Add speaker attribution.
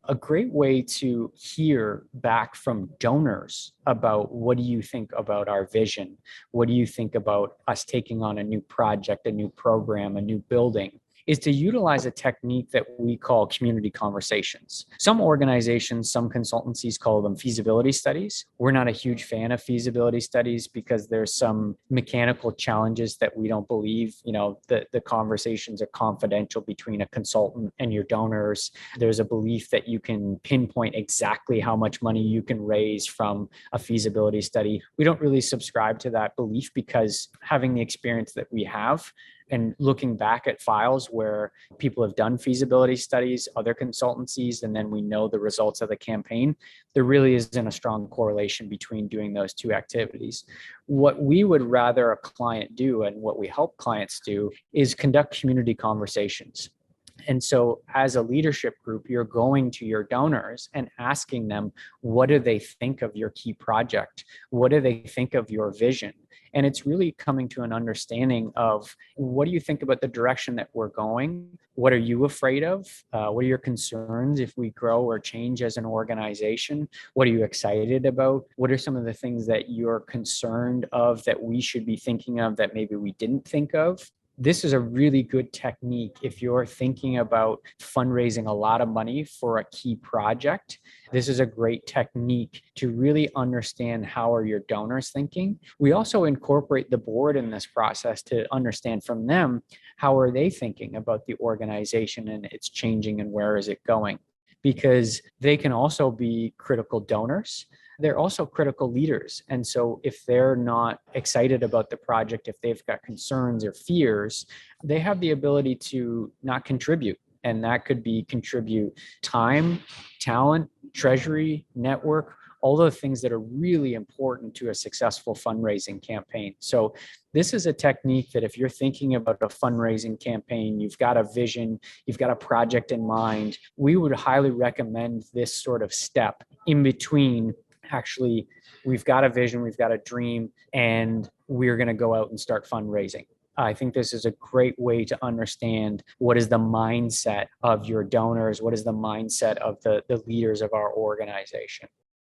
Speaker 1: a great way to hear back from donors about what do you think about our vision? What do you think about us taking on a new project, a new program, a new building? Is to utilize a technique that we call community conversations. Some organizations, some consultancies call them feasibility studies. We're not a huge fan of feasibility studies because there's some mechanical challenges that we don't believe, the conversations are confidential between a consultant and your donors. There's a belief that you can pinpoint exactly how much money you can raise from a feasibility study. We don't really subscribe to that belief because having the experience that we have, and looking back at files where people have done feasibility studies, other consultancies, and then we know the results of the campaign, there really isn't a strong correlation between doing those two activities. What we would rather a client do, and what we help clients do, is conduct community conversations. And so as a leadership group, you're going to your donors and asking them, what do they think of your key project? What do they think of your vision? And it's really coming to an understanding of, what do you think about the direction that we're going? What are you afraid of? What are your concerns if we grow or change as an organization? What are you excited about? What are some of the things that you're concerned of that we should be thinking of that maybe we didn't think of? This is a really good technique if you're thinking about fundraising a lot of money for a key project. This is a great technique to really understand how are your donors thinking. We also incorporate the board in this process to understand from them, how are they thinking about the organization and its changing and where is it going? Because they can also be critical donors. They're also critical leaders. And so if they're not excited about the project, if they've got concerns or fears, they have the ability to not contribute. And that could be contribute time, talent, treasury, network, all the things that are really important to a successful fundraising campaign. So this is a technique that if you're thinking about a fundraising campaign, you've got a vision, you've got a project in mind, we would highly recommend this sort of step in between. Actually, we've got a vision, we've got a dream, and we're going to go out and start fundraising. I think this is a great way to understand what is the mindset of your donors, what is the mindset of the leaders of our organization.